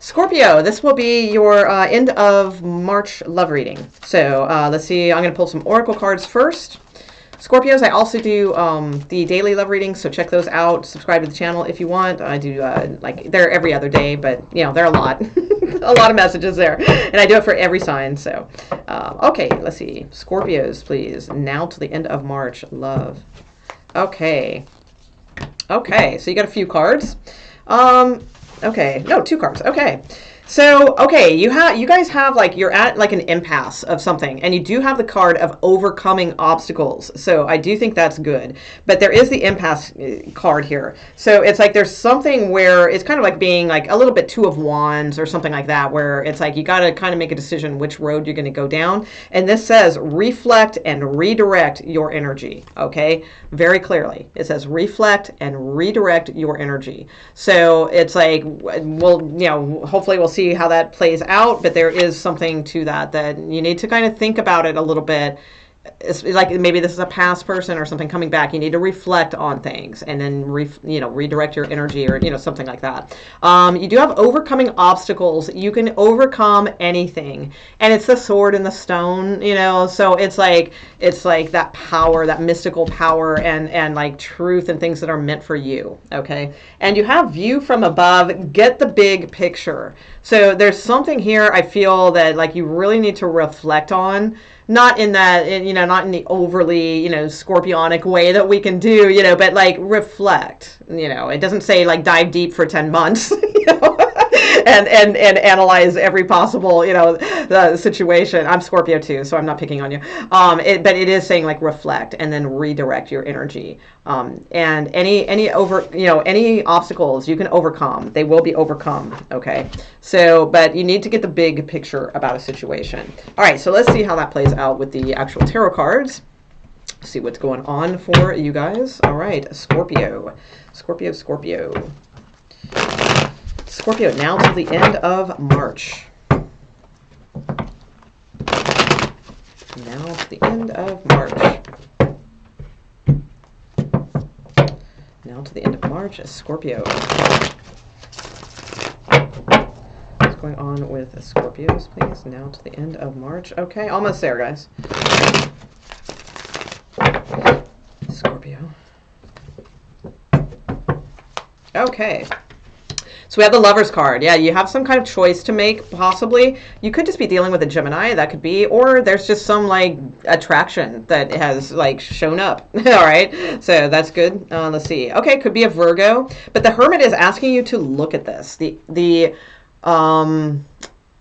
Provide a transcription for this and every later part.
Scorpio, this will be your end of March love reading. So let's see, I'm going to pull some oracle cards first. Scorpios, I also do the daily love readings, so check those out. Subscribe to the channel if you want. I do, like, they're every other day, but, you know, they're a lot. A lot of messages there. And I do it for every sign, so. Okay, let's see. Scorpios, please. Now to the end of March, love. Okay. Okay, so you got a few cards. Okay, no, 2 cards. Okay. So, okay, you guys have, like, you're at, like, an impasse of something, and you do have the card of overcoming obstacles, so I do think that's good, but there is the impasse card here, so it's like there's something where it's kind of like being, like, a little bit 2 of Wands or something like that, where it's like you got to kind of make a decision which road you're going to go down, and this says reflect and redirect your energy, okay, very clearly. It says reflect and redirect your energy, so it's like, well, you know, hopefully we'll see how that plays out, but there is something to that you need to kind of think about it a little bit. It's like maybe this is a past person or something coming back. You need to reflect on things and then redirect your energy, or something like that. You do have overcoming obstacles. You can overcome anything, and it's the sword and the stone, so it's like that power, that mystical power, and like truth and things that are meant for you. Okay, and you have view from above. Get the big picture. So there's something here I feel that like you really need to reflect on. Not in that, not in the overly, scorpionic way that we can do, but like reflect, it doesn't say like dive deep for 10 months, and analyze every possible, the situation. I'm Scorpio too, so I'm not picking on you. But it is saying like reflect and then redirect your energy. And any obstacles you can overcome, they will be overcome. Okay. So, but you need to get the big picture about a situation. All right. So let's see how that plays out with the actual tarot cards. See what's going on for you guys. All right. Scorpio, Scorpio, Scorpio. Scorpio, now to the end of March. Now to the end of March. Now to the end of March, Scorpio. What's going on with Scorpios, please? Now to the end of March. Okay, almost there, guys. Scorpio. Okay. So we have the Lover's card. Yeah, you have some kind of choice to make, possibly. You could just be dealing with a Gemini, that could be, or there's just some, like, attraction that has, like, shown up. All right, so that's good. Let's see. Okay, could be a Virgo, but the Hermit is asking you to look at this.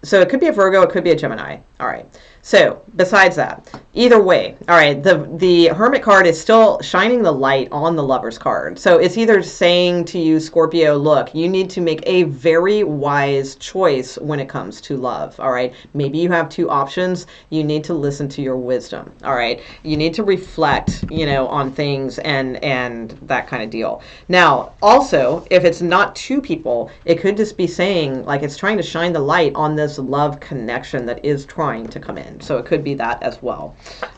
So it could be a Virgo, it could be a Gemini. All right. So besides that, either way, all right, the Hermit card is still shining the light on the Lover's card. So it's either saying to you, Scorpio, look, you need to make a very wise choice when it comes to love. All right. Maybe you have 2 options. You need to listen to your wisdom. All right. You need to reflect, on things and that kind of deal. Now, also, if it's not 2 people, it could just be saying like it's trying to shine the light on this love connection that is trying to come in. So it could be that as well.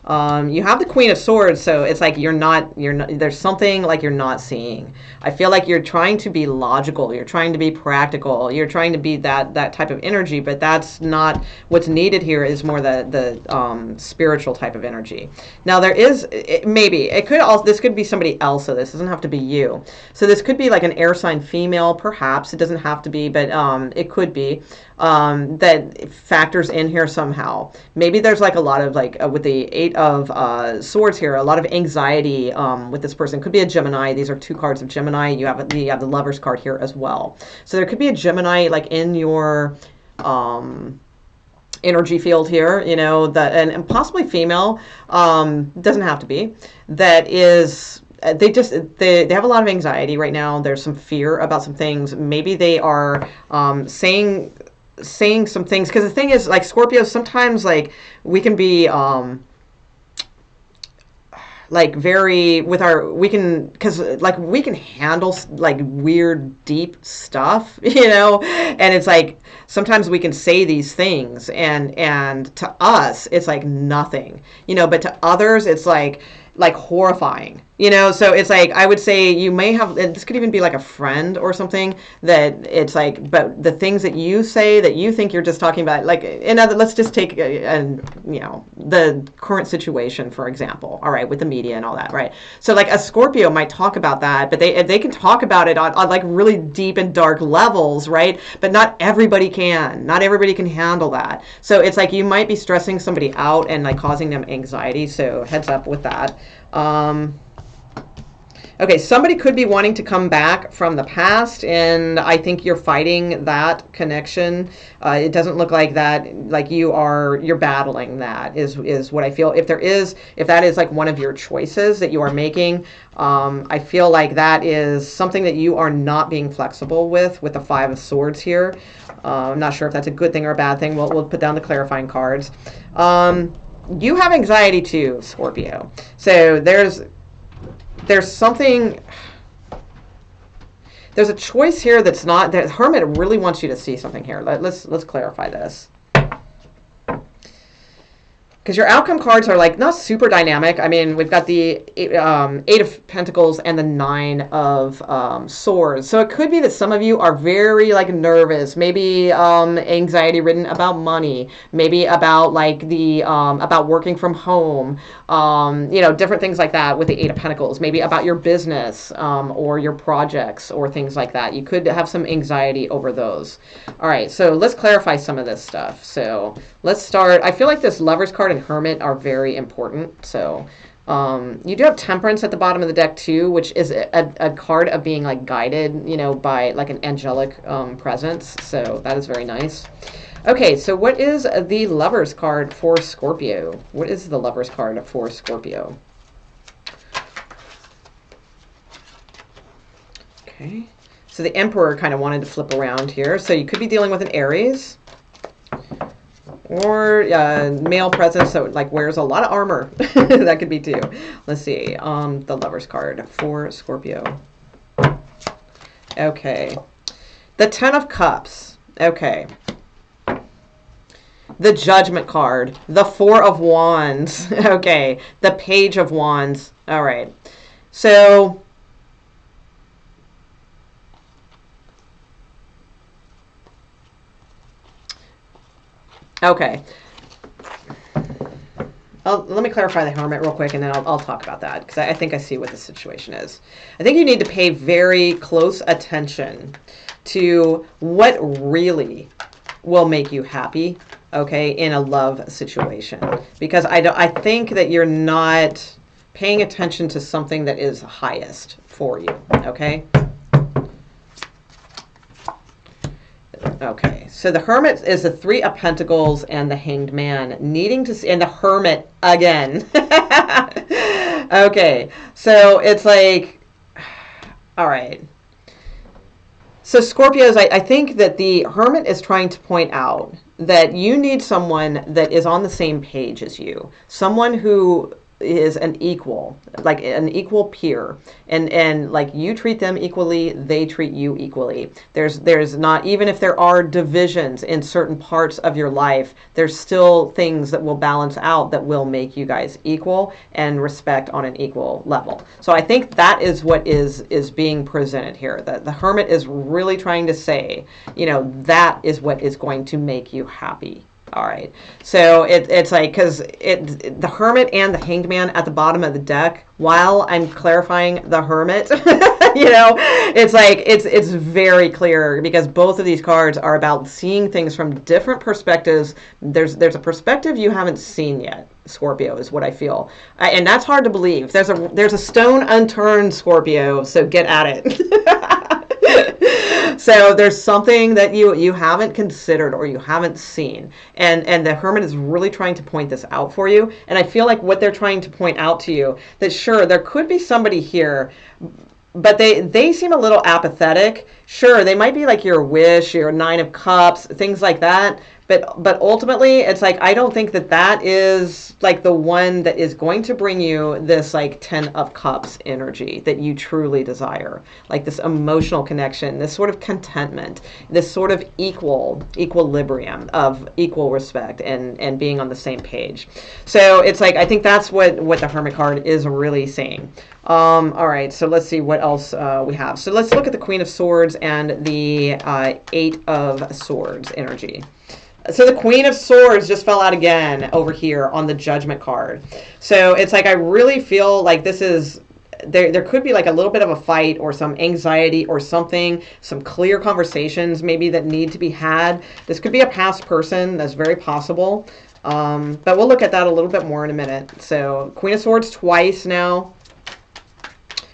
You have the Queen of Swords, so it's like you're not, there's something like you're not seeing. I feel like you're trying to be logical, you're trying to be practical, you're trying to be that type of energy, but that's not what's needed here. Is more the spiritual type of energy. Now there is, this could be somebody else, so this doesn't have to be you. So this could be like an air sign female, perhaps. It doesn't have to be, but it could be. That factors in here somehow. Maybe there's like a lot of like with the 8 of Swords here, a lot of anxiety with this person. Could be a Gemini. These are 2 cards of Gemini. You have the Lover's card here as well. So there could be a Gemini like in your energy field here, and possibly female. Doesn't have to be. That is. They have a lot of anxiety right now. There's some fear about some things. Maybe they are saying some things, because the thing is, like, Scorpio, sometimes like we can be like very with our, because like we can handle like weird deep stuff, and it's like sometimes we can say these things and to us it's like nothing, but to others it's like horrifying, You know, so it's like I would say you may have, and this could even be like a friend or something, that it's like, but the things that you say that you think you're just talking about, like in other, let's just take and you know, the current situation for example, all right, with the media and all that, right? So like a Scorpio might talk about that, but they can talk about it on like really deep and dark levels, right? But not everybody can. Not everybody can handle that. So it's like you might be stressing somebody out and like causing them anxiety. So heads up with that. Okay, somebody could be wanting to come back from the past, and I think you're fighting that connection. It doesn't look like that, like you're battling that is what I feel. If that is like one of your choices that you are making, I feel like that is something that you are not being flexible with the Five of Swords here. I'm not sure if that's a good thing or a bad thing. We'll put down the clarifying cards. You have anxiety too, Scorpio. So there's something, there's a choice here that's not, the Hermit really wants you to see something here. Let's clarify this. Because your outcome cards are like not super dynamic. I mean, we've got the Eight of Pentacles and the Nine of Swords. So it could be that some of you are very like nervous, maybe anxiety ridden about money, maybe about like the about working from home, you know, different things like that with the Eight of Pentacles, maybe about your business or your projects or things like that. You could have some anxiety over those. All right, so let's clarify some of this stuff. So let's start. I feel like this Lover's card and Hermit are very important. So you do have Temperance at the bottom of the deck too, which is a card of being like guided, you know, by like an angelic presence. So that is very nice. Okay, so what is the Lover's card for Scorpio? What is the Lover's card for Scorpio? Okay, so the Emperor kind of wanted to flip around here. So you could be dealing with an Aries. Or male presence that like wears a lot of armor. That could be too. Let's see. The Lover's card for Scorpio. Okay. The Ten of Cups. Okay. The Judgment card. The Four of Wands. Okay. The Page of Wands. All right. So okay. Let me clarify the Hermit real quick, and then I'll talk about that, because I think I see what the situation is. I think you need to pay very close attention to what really will make you happy, okay, in a love situation. Because I think that you're not paying attention to something that is highest for you, okay? Okay, so the Hermit is the Three of Pentacles and the Hanged Man, needing to see, and the Hermit again. Okay, so it's like, all right. So Scorpios, I think that the Hermit is trying to point out that you need someone that is on the same page as you, someone who is an equal, like an equal peer, and like you treat them equally, they treat you equally. There's not, even if there are divisions in certain parts of your life, there's still things that will balance out, that will make you guys equal and respect on an equal level. So I think that is what is being presented here, that the Hermit is really trying to say, you know, that is what is going to make you happy. All right, so it's like, because the Hermit and the Hanged Man at the bottom of the deck, while I'm clarifying the Hermit, you know, it's like, it's very clear, because both of these cards are about seeing things from different perspectives. There's a perspective you haven't seen yet, Scorpio, is what I feel. And that's hard to believe. There's a stone unturned, Scorpio, so get at it. So there's something that you haven't considered or you haven't seen. And the Hermit is really trying to point this out for you. And I feel like what they're trying to point out to you, that sure, there could be somebody here, but they seem a little apathetic. Sure, they might be like your Wish, your Nine of Cups, things like that. But ultimately, it's like I don't think that that is like the one that is going to bring you this like 10 of cups energy that you truly desire, like this emotional connection, this sort of contentment, this sort of equilibrium of equal respect and being on the same page. So it's like I think that's what the Hermit card is really saying. All right, so let's see what else we have. So let's look at the Queen of Swords and the Eight of Swords energy. So the Queen of Swords just fell out again over here on the Judgment card. So it's like I really feel like this is, there could be like a little bit of a fight or some anxiety or something, some clear conversations maybe that need to be had. This could be a past person. That's very possible. But we'll look at that a little bit more in a minute. So Queen of Swords twice now,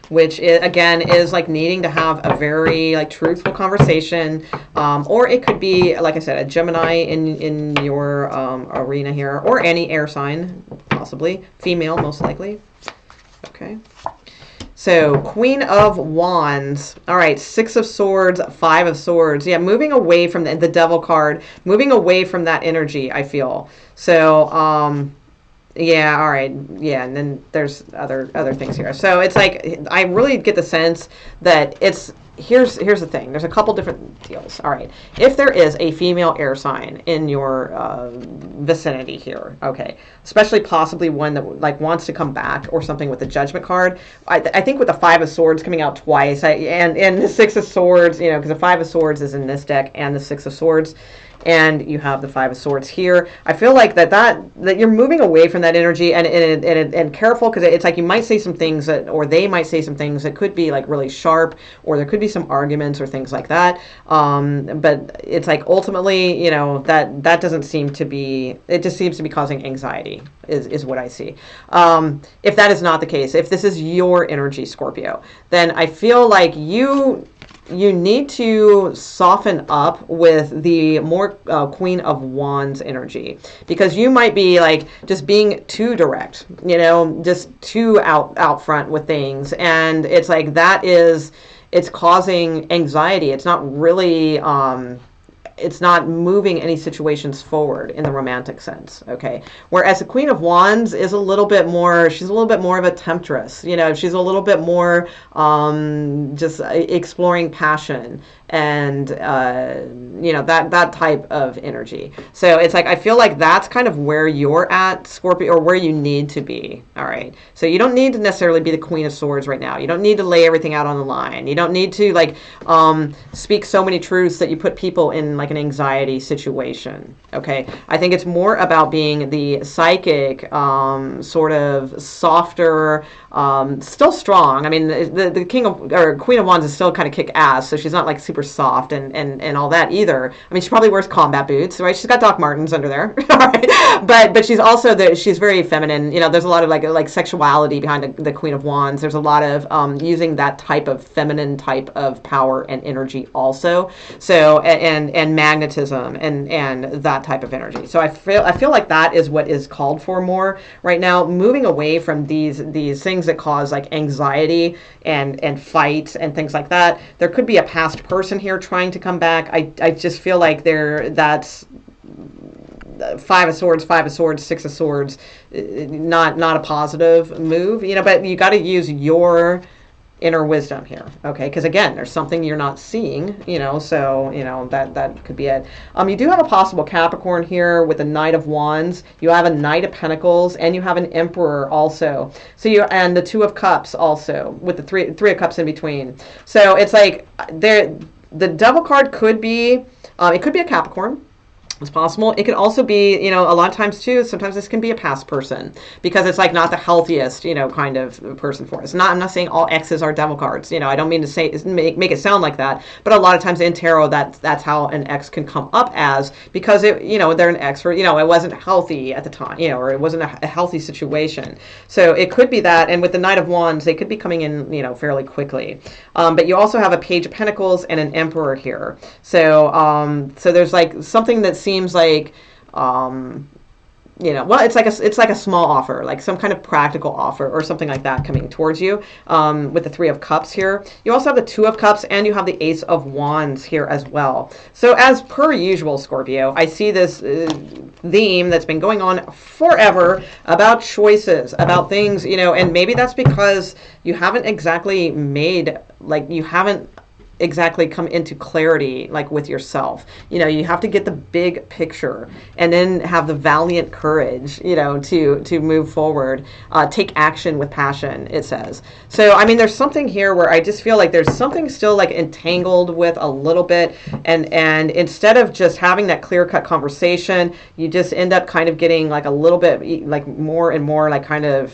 which is, again, is like needing to have a very like truthful conversation, or it could be, like I said, a Gemini in your arena here, or any air sign, possibly female, most likely. Okay. So Queen of Wands. All right, Six of Swords, Five of Swords. Yeah, moving away from the Devil card, moving away from that energy, I feel. So, yeah, all right. Yeah, and then there's other things here. So it's like I really get the sense that it's here's the thing. There's a couple different deals. All right. If there is a female air sign in your vicinity here, okay, especially possibly one that like wants to come back or something with the Judgment card, I think with the Five of Swords coming out twice, and the Six of Swords, you know, because the Five of Swords is in this deck and the Six of Swords, and you have the Five of Swords here. I feel like that you're moving away from that energy and careful, because it's like you might say some things that, or they might say some things that could be like really sharp, or there could be some arguments or things like that. But it's like ultimately, you know, that doesn't seem to be, it just seems to be causing anxiety is what I see. If that is not the case, if this is your energy, Scorpio, then I feel like you need to soften up with the more Queen of Wands energy, because you might be like just being too direct, you know, just too out front with things, and it's like it's causing anxiety. It's not really it's not moving any situations forward in the romantic sense, okay? Whereas the Queen of Wands is a little bit more, she's a little bit more of a temptress, you know, she's a little bit more just exploring passion and, you know, that type of energy. So it's like, I feel like that's kind of where you're at, Scorpio, or where you need to be, all right? So you don't need to necessarily be the Queen of Swords right now. You don't need to lay everything out on the line. You don't need to, like, speak so many truths that you put people in, like, an anxiety situation, okay? I think it's more about being the psychic, sort of softer, still strong. I mean, the King of, or Queen of Wands is still kind of kick ass, so she's not like super soft and all that either. I mean, she probably wears combat boots, right? She's got Doc Martens under there, all right? But she's also she's very feminine. You know, there's a lot of like sexuality behind the Queen of Wands. There's a lot of using that type of feminine type of power and energy also. So and magnetism and that type of energy. So I feel like that is what is called for more right now, moving away from these things that cause like anxiety and fights and things like that. There could be a past person here trying to come back. I just feel like that's Five of Swords, Six of Swords, not a positive move, you know, but you got to use your inner wisdom here, okay? Because again, there's something you're not seeing, you know, so, you know, that could be it. You do have a possible Capricorn here with a Knight of Wands. You have a Knight of Pentacles, and you have an Emperor also. So and the Two of Cups also, with the three of Cups in between. So it's like the Devil card could be, it could be a Capricorn. It's possible. It could also be, you know, a lot of times too, sometimes this can be a past person, because it's like not the healthiest, you know, kind of person for us. I'm not saying all exes are devil cards, you know, I don't mean to say make it sound like that, but a lot of times in tarot that's how an ex can come up as, because it, you know, they're an ex for, you know, it wasn't healthy at the time, you know, or it wasn't a healthy situation. So it could be that, and with the Knight of Wands, they could be coming in, you know, fairly quickly. But you also have a Page of Pentacles and an Emperor here. So so there's like something that seems like you know, well, it's like a small offer, like some kind of practical offer or something like that coming towards you, with the Three of Cups here. You also have the Two of Cups, and you have the Ace of Wands here as well. So as per usual, Scorpio, I see this theme that's been going on forever about choices, about things, you know, and maybe that's because you haven't exactly made, like, you haven't exactly come into clarity, like, with yourself. You know, you have to get the big picture and then have the valiant courage, you know, to move forward, take action with passion, it says. So I mean, there's something here where I just feel like there's something still like entangled with a little bit, and instead of just having that clear-cut conversation, you just end up kind of getting like a little bit like more and more like kind of,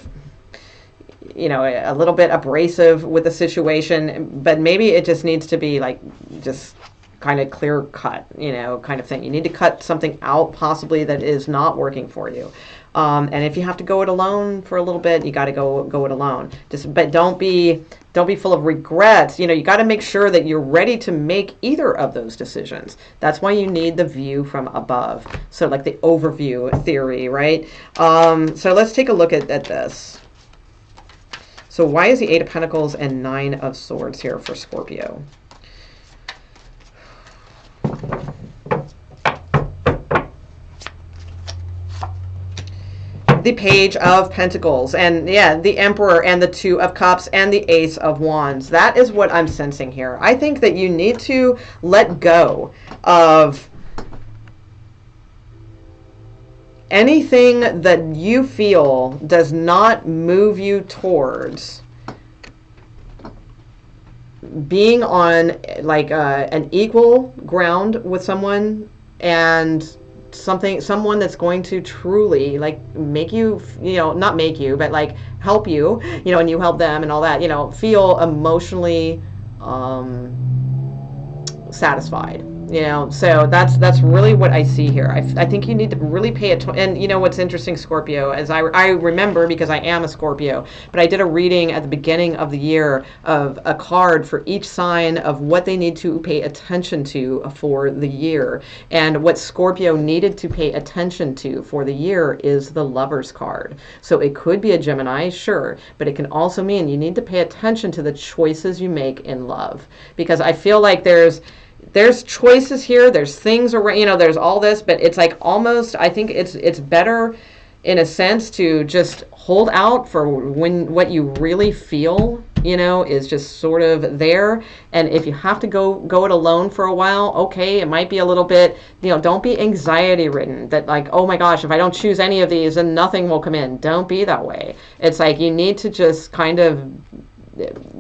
you know, a little bit abrasive with the situation, but maybe it just needs to be like just kind of clear cut, you know, kind of thing. You need to cut something out possibly that is not working for you. And if you have to go it alone for a little bit, you got to go it alone. But don't be full of regrets. You know, you got to make sure that you're ready to make either of those decisions. That's why you need the view from above. So like the overview theory, right? So let's take a look at this. So why is the Eight of Pentacles and Nine of Swords here for Scorpio? The Page of Pentacles, and yeah, the Emperor and the Two of Cups and the Ace of Wands. That is what I'm sensing here. I think that you need to let go of anything that you feel does not move you towards being on like an equal ground with someone, and someone that's going to truly like make you, you know, not make you, but like help you, you know, and you help them and all that, you know, feel emotionally satisfied. You know, so that's really what I see here. I think you need to really pay attention. And you know what's interesting, Scorpio, as I remember, because I am a Scorpio, but I did a reading at the beginning of the year of a card for each sign of what they need to pay attention to for the year. And what Scorpio needed to pay attention to for the year is the Lover's card. So it could be a Gemini, sure, but it can also mean you need to pay attention to the choices you make in love. Because I feel like there's choices here, there's things around, you know, there's all this, but it's like almost, I think it's better in a sense to just hold out for when what you really feel, you know, is just sort of there. And if you have to go it alone for a while, okay, it might be a little bit, you know, don't be anxiety ridden that like, oh my gosh, if I don't choose any of these then nothing will come in. Don't be that way. It's like you need to just kind of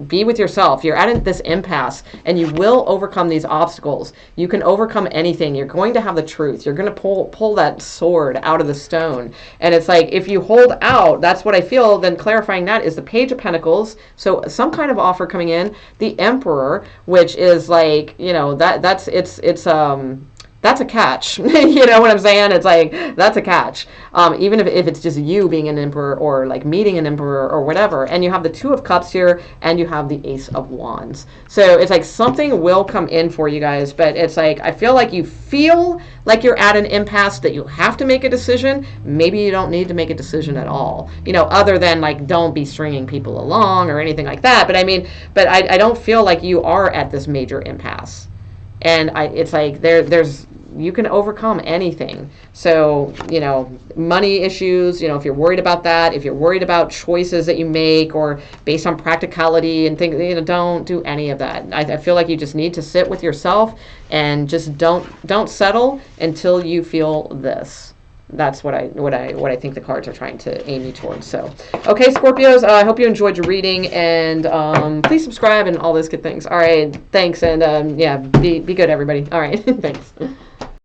be with yourself. You're at this impasse and you will overcome these obstacles. You can overcome anything. You're going to have the truth. You're going to pull that sword out of the stone. And it's like, if you hold out, that's what I feel, then clarifying that is the Page of Pentacles. So some kind of offer coming in. The Emperor, which is like, you know, that's a catch. You know what I'm saying? It's like, that's a catch. Even if it's just you being an emperor or like meeting an emperor or whatever. And you have the Two of Cups here and you have the Ace of Wands. So it's like something will come in for you guys, but it's like, I feel like you feel like you're at an impasse that you have to make a decision. Maybe you don't need to make a decision at all. You know, other than like, don't be stringing people along or anything like that. But I mean, but I don't feel like you are at this major impasse. And it's like there's you can overcome anything. So, you know, money issues, you know, if you're worried about that, if you're worried about choices that you make or based on practicality and things, you know, don't do any of that. I feel like you just need to sit with yourself and just don't settle until you feel this. That's what I think the cards are trying to aim you towards. So, okay, Scorpios, I hope you enjoyed your reading, and please subscribe and all those good things. All right, thanks, and yeah, be good, everybody. All right, thanks.